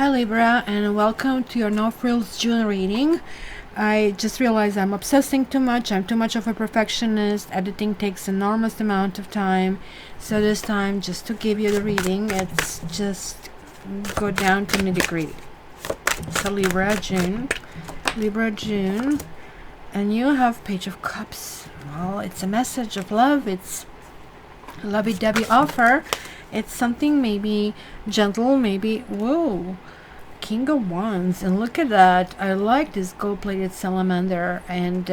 Hi Libra, and welcome to your No Frills June reading. I just realized I'm obsessing too much. I'm too much of a perfectionist. Editing takes enormous amount of time. So this time, just to give you the reading, it's just go down to nitty-gritty. So Libra June, and you have Page of Cups. Well, it's a message of love. It's a lovey-dovey offer. It's something maybe gentle, maybe, whoa, King of Wands. And look at that. I like this gold-plated salamander. And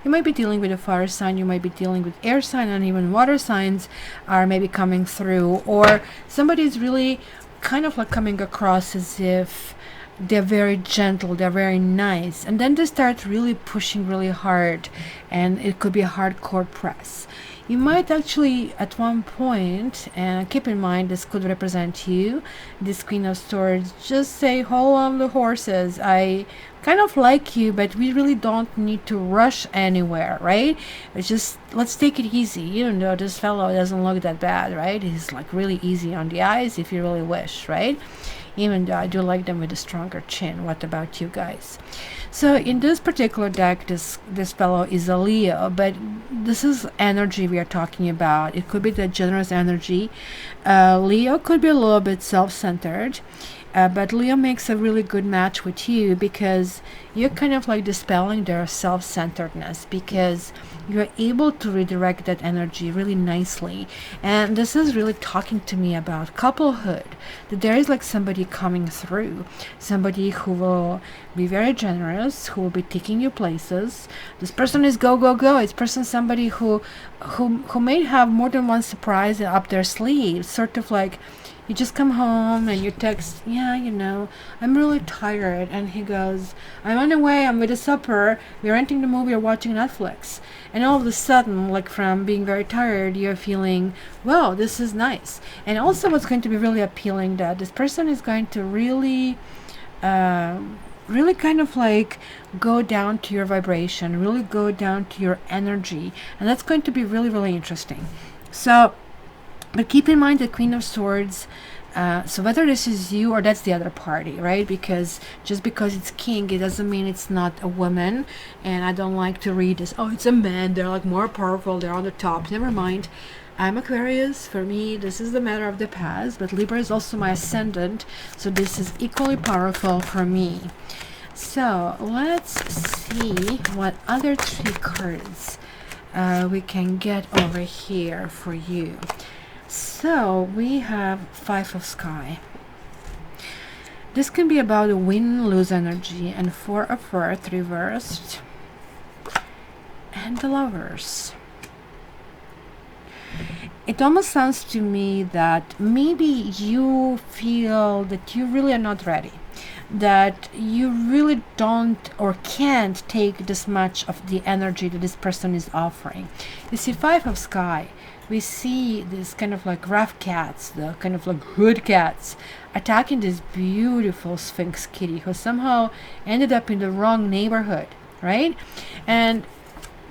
you might be dealing with a fire sign, you might be dealing with air sign, and even water signs are maybe coming through. Or somebody's really kind of like coming across as if they're very gentle, they're very nice, and then they start really pushing really hard, and it could be a hardcore press. You might actually at one point, and keep in mind this could represent you, this Queen of Swords, just say, hold on the horses, I kind of like you, but we really don't need to rush anywhere, right? It's just, let's take it easy, even though this fellow doesn't look that bad, right? He's like really easy on the eyes if you really wish, right? Even though I do like them with a stronger chin. What about you guys? So in this particular deck, this fellow is a Leo, but this is energy we are talking about. It could be the generous energy. Leo could be a little bit self-centered, but Leo makes a really good match with you because you're kind of like dispelling their self-centeredness, because you're able to redirect that energy really nicely. And this is really talking to me about couplehood, that there is like somebody coming through, somebody who will be very generous, who will be taking you places. This person is go go go. It's somebody who may have more than one surprise up their sleeve, sort of like you just come home and you text, yeah, you know, I'm really tired. And he goes, I'm on the way, I'm with a supper, we're renting the movie or watching Netflix. And all of a sudden, like from being very tired, you're feeling, wow, this is nice. And also what's going to be really appealing, that this person is going to really kind of like go down to your vibration, really go down to your energy. And that's going to be really, really interesting. So, but keep in mind the Queen of Swords, so whether this is you or that's the other party, right? Because just because it's king, it doesn't mean it's not a woman. And I don't like to read this, oh, it's a man, they're like more powerful, they're on the top. Never mind. I'm Aquarius. For me, this is the matter of the past, but Libra is also my ascendant, so this is equally powerful for me. So let's see what other three cards we can get over here for you. So we have Five of Sky. This can be about a win-lose energy, and Four of Earth reversed, and the Lovers. It almost sounds to me that maybe you feel that you really are not ready, that you really don't or can't take this much of the energy that this person is offering. You see, Five of Sky, we see this kind of like rough cats, the kind of like hood cats, attacking this beautiful Sphinx kitty who somehow ended up in the wrong neighborhood, right? And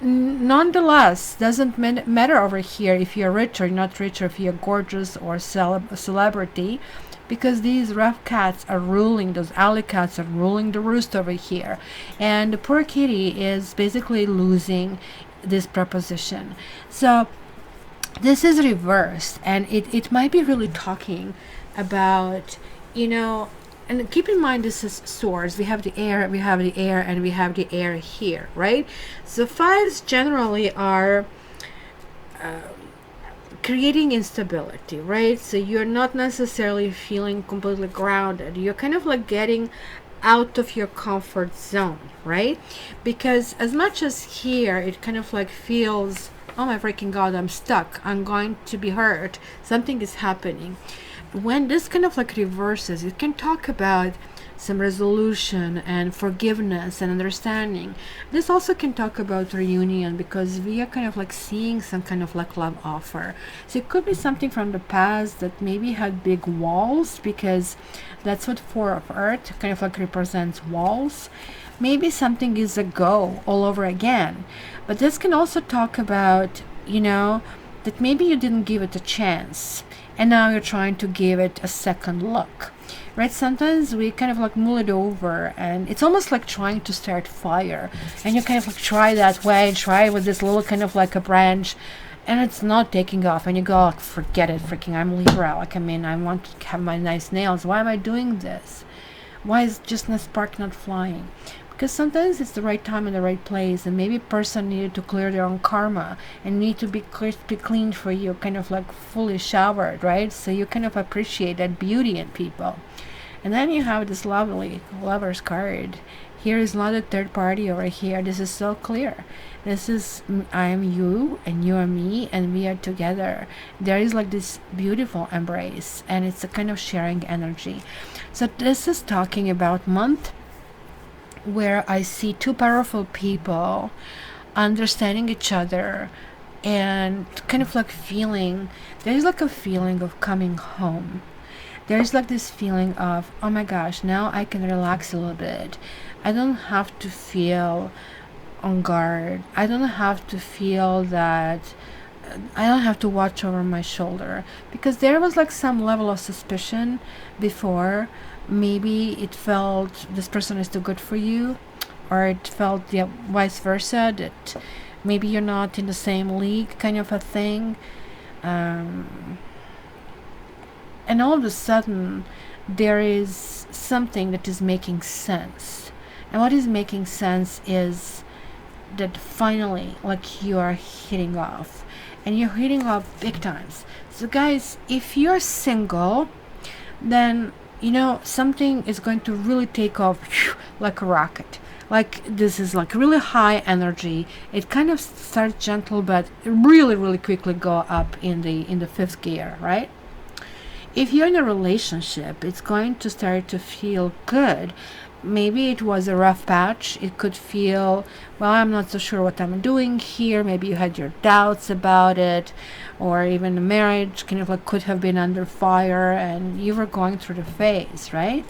nonetheless, doesn't matter over here if you're rich or not rich, or if you're gorgeous or a celebrity, because these rough cats are ruling, those alley cats are ruling the roost over here. And the poor kitty is basically losing this proposition. So this is reversed, and it might be really talking about, you know, and keep in mind this is swords. We have the air, and we have the air here, right? So fives generally are creating instability, right? So you're not necessarily feeling completely grounded. You're kind of like getting out of your comfort zone, right? Because as much as here it kind of like feels, oh my freaking god, I'm stuck, I'm going to be hurt, something is happening. When this kind of like reverses, it can talk about some resolution and forgiveness and understanding. This also can talk about reunion, because we are kind of like seeing some kind of like love offer. So it could be something from the past that maybe had big walls, because that's what Four of Earth kind of like represents, walls. Maybe something is a go all over again. But this can also talk about, you know, that maybe you didn't give it a chance, and now you're trying to give it a second look. right? Sometimes we kind of like mull it over, and it's almost like trying to start fire, and you kind of like try that way, try with this little kind of like a branch, and it's not taking off, and you go, like, forget it, freaking, I'm Libra, like, I mean, I want to have my nice nails, why am I doing this? Why is just the spark not flying? Because sometimes it's the right time and the right place, and maybe a person needed to clear their own karma and need to be cleaned for you, kind of like fully showered, right? So you kind of appreciate that beauty in people. And then you have this lovely Lover's card. Here is not a third party over here. This is so clear. This is, I am you and you are me and we are together. There is like this beautiful embrace, and it's a kind of sharing energy. So this is talking about month where I see two powerful people understanding each other and kind of like feeling, there's like a feeling of coming home. There's like this feeling of, oh my gosh, now I can relax a little bit. I don't have to feel on guard. I don't have to feel that I don't have to watch over my shoulder, because there was like some level of suspicion before. Maybe it felt this person is too good for you, or it felt vice versa, that maybe you're not in the same league, kind of a thing. And all of a sudden there is something that is making sense, and what is making sense is that finally, like, you are hitting off, and you're hitting off big times. So guys, if you're single, then you know something is going to really take off like a rocket. Like, this is like really high energy. It kind of starts gentle, but really quickly go up in the fifth gear, right? If you're in a relationship, it's going to start to feel good. Maybe it was a rough patch. It could feel, well, I'm not so sure what I'm doing here. Maybe you had your doubts about it, or even the marriage kind of like could have been under fire and you were going through the phase, right?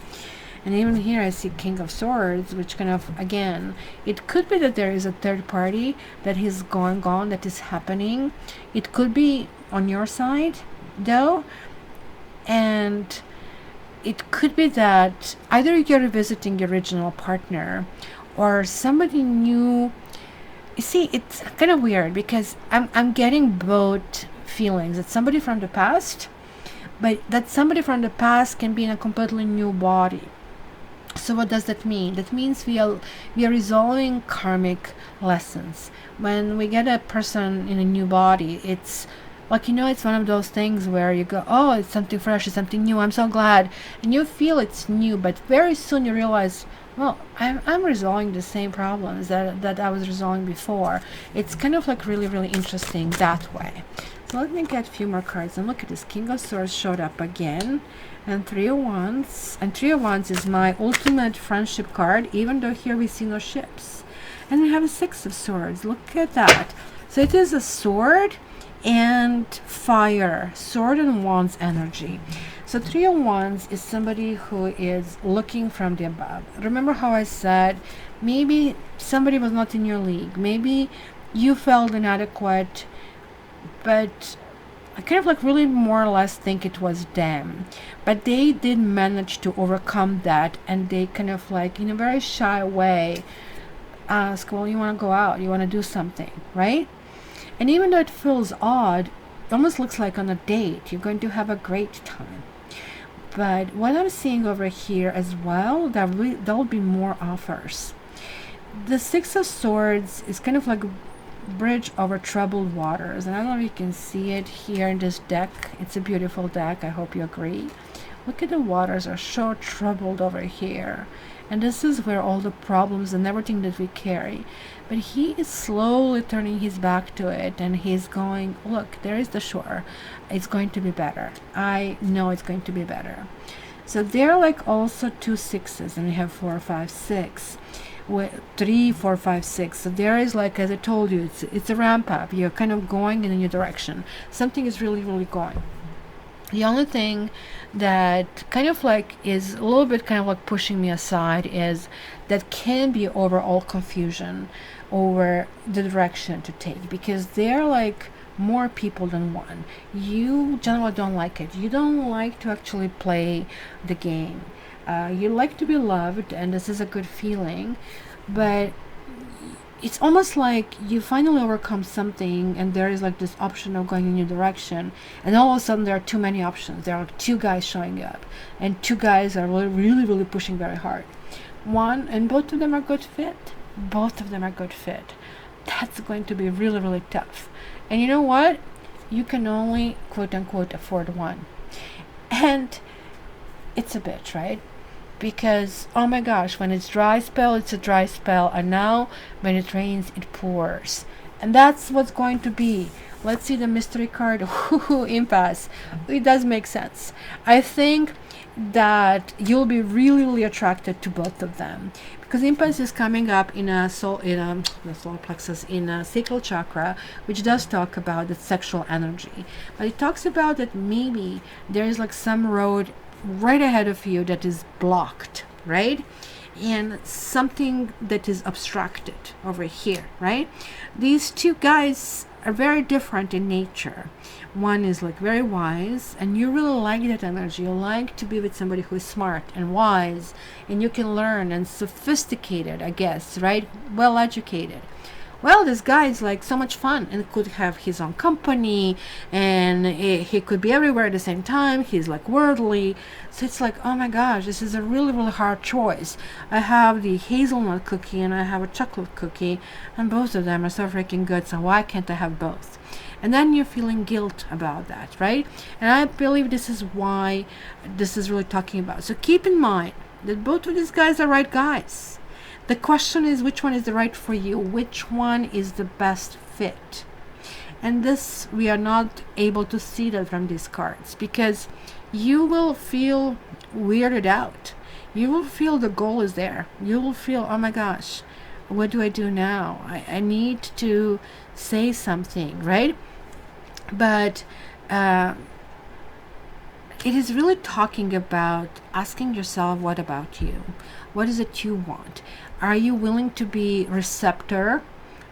And even here I see King of Swords, which kind of, again, it could be that there is a third party that is going on, that is happening. It could be on your side though, and it could be that either you're revisiting your original partner or somebody new. You see, it's kind of weird because I'm getting both feelings. It's somebody from the past, but that somebody from the past can be in a completely new body. So what does that mean? That means we are resolving karmic lessons. When we get a person in a new body, it's like, you know, it's one of those things where you go, oh, it's something fresh, it's something new, I'm so glad. And you feel it's new, but very soon you realize, well, I'm resolving the same problems that I was resolving before. It's kind of like really interesting that way. So let me get a few more cards. And look at this. King of Swords showed up again. And Three of Wands. And Three of Wands is my ultimate friendship card, even though here we see no ships. And we have a Six of Swords. Look at that. So it is a sword and fire, sword and wands energy. So Three of Wands is somebody who is looking from the above. Remember how I said maybe somebody was not in your league, maybe you felt inadequate, but I kind of like really more or less think it was them, but they did manage to overcome that, and they kind of like in a very shy way ask, well, you want to go out, you want to do something, right? And even though it feels odd, it almost looks like on a date, you're going to have a great time. But what I'm seeing over here as well, there'll be more offers. The Six of Swords is kind of like a bridge over troubled waters. And I don't know if you can see it here in this deck. It's a beautiful deck. I hope you agree. Look at the waters are so troubled over here. And this is where all the problems and everything that we carry. But he is slowly turning his back to it, and he's going, look, there is the shore. It's going to be better. I know it's going to be better. So there are like also two sixes, and we have 4, 5, 6. 3, 4, 5, 6. So there is, like, as I told you, it's a ramp up. You're kind of going in a new direction. Something is really going. The only thing that kind of like is a little bit kind of like pushing me aside is that can be overall confusion over the direction to take, because they're like more people than one. You generally don't like it. You don't like to actually play the game. You like to be loved, and this is a good feeling, but it's almost like you finally overcome something, and there is like this option of going in your direction, and all of a sudden there are too many options. There are like 2 guys showing up, and 2 guys are really pushing very hard. One, and both of them are good fit. Both of them are good fit. That's going to be really tough. And you know what? You can only quote unquote afford one. And it's a bitch, right? Because, oh my gosh, when it's dry spell, it's a dry spell, and now when it rains, it pours. And that's what's going to be. Let's see the mystery card. Impasse. It does make sense. I think that you'll be really attracted to both of them, because impasse is coming up in the solar plexus, in a sacral chakra, which does talk about the sexual energy, but it talks about that maybe there is like some road right ahead of you that is blocked, right? And something that is obstructed over here, right? These 2 guys are very different in nature. One is like very wise, and you really like that energy. You like to be with somebody who is smart and wise, and you can learn, and sophisticated, I guess, right? Well educated. Well, this guy is like so much fun, and could have his own company, and he could be everywhere at the same time. He's like worldly. So it's like, oh my gosh, this is a really hard choice. I have the hazelnut cookie and I have a chocolate cookie, and both of them are so freaking good, so why can't I have both? And then you're feeling guilt about that, right? And I believe this is why this is really talking about. So keep in mind that both of these guys are right guys. The question is, which one is the right for you? Which one is the best fit? And this, we are not able to see that from these cards, because you will feel weirded out. You will feel the goal is there. You will feel, oh my gosh, what do I do now? I need to say something, right? But it is really talking about asking yourself, what about you? What is it you want? Are you willing to be receptor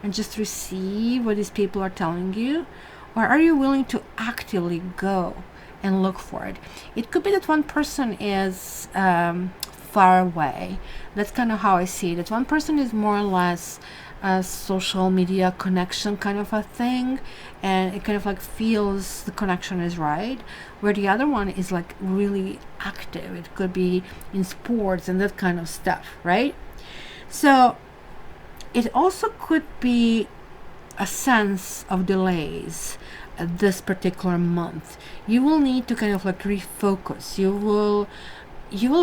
and just receive what these people are telling you? Or are you willing to actively go and look for it? It could be that one person is far away. That's kind of how I see it. That one person is more or less a social media connection kind of a thing, and it kind of like feels the connection is right, where the other one is like really active. It could be in sports and that kind of stuff, right? So it also could be a sense of delays this particular month. You will need to kind of like refocus. You will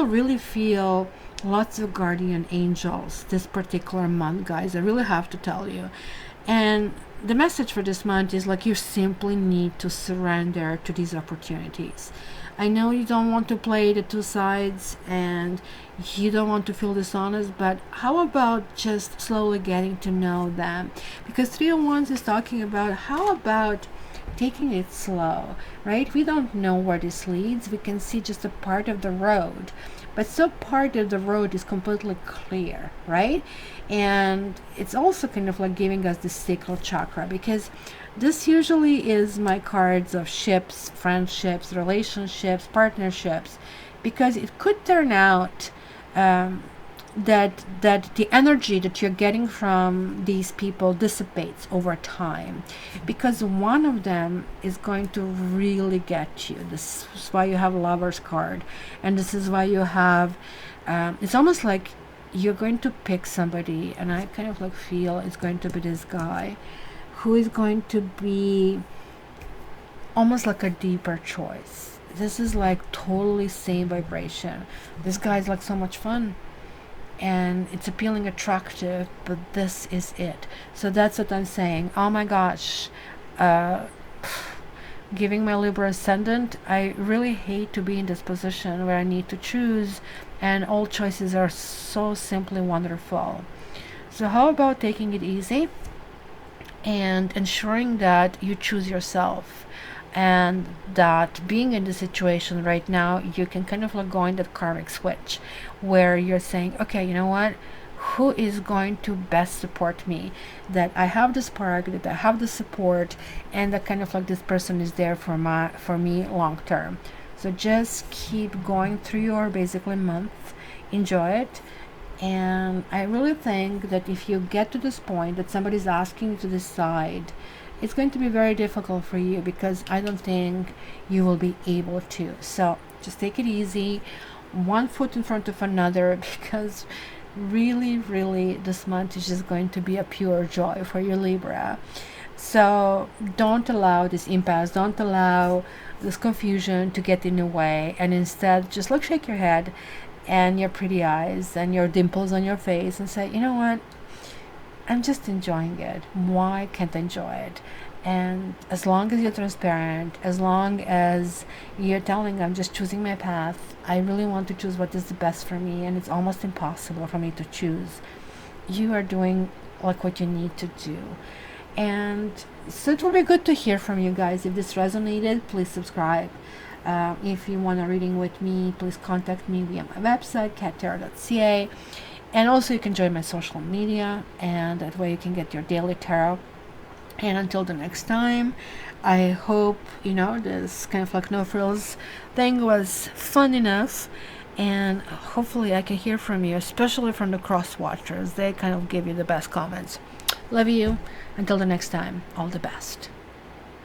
really feel lots of guardian angels this particular month, guys. I really have to tell you. And the message for this month is like, you simply need to surrender to these opportunities. I know you don't want to play the 2 sides, and you don't want to feel dishonest, but how about just slowly getting to know them? Because 3 of Wands is talking about, how about taking it slow, right? We don't know where this leads. We can see just a part of the road, but so part of the road is completely clear, right? And it's also kind of like giving us the sacral chakra, because this usually is my cards of ships, friendships, relationships, partnerships, because it could turn out that the energy that you're getting from these people dissipates over time, because one of them is going to really get you. This is why you have Lover's card, and this is why you have it's almost like you're going to pick somebody, and I kind of like feel it's going to be this guy who is going to be almost like a deeper choice. This is like totally same vibration. This guy's like so much fun, and it's appealing, attractive, but this is it. So that's what I'm saying. Oh my gosh, giving my Libra ascendant, I really hate to be in this position where I need to choose, and all choices are so simply wonderful. So how about taking it easy and ensuring that you choose yourself, and that being in the situation right now, you can kind of like go in that karmic switch where you're saying, okay, you know what, who is going to best support me, that I have the spark, that I have the support, and that kind of like this person is there for me long term. So just keep going through your basically month, enjoy it. And I really think that if you get to this point that somebody's asking you to decide, it's going to be very difficult for you, because I don't think you will be able to. So just take it easy, one foot in front of another, because really this month is just going to be a pure joy for you, Libra. So don't allow this impasse, don't allow this confusion to get in your way, and instead just shake your head and your pretty eyes and your dimples on your face and say, you know what, I'm just enjoying it. Why can't I enjoy it? And as long as you're transparent, as long as you're telling, I'm just choosing my path, I really want to choose what is the best for me, and it's almost impossible for me to choose, you are doing what you need to do. And so it will be good to hear from you guys. If this resonated, please subscribe. If you want a reading with me, please contact me via my website, cattarot.ca. And also you can join my social media, and that way you can get your daily tarot. And until the next time, I hope, this kind of no frills thing was fun enough. And hopefully I can hear from you, especially from the cross watchers. They kind of give you the best comments. Love you. Until the next time, all the best.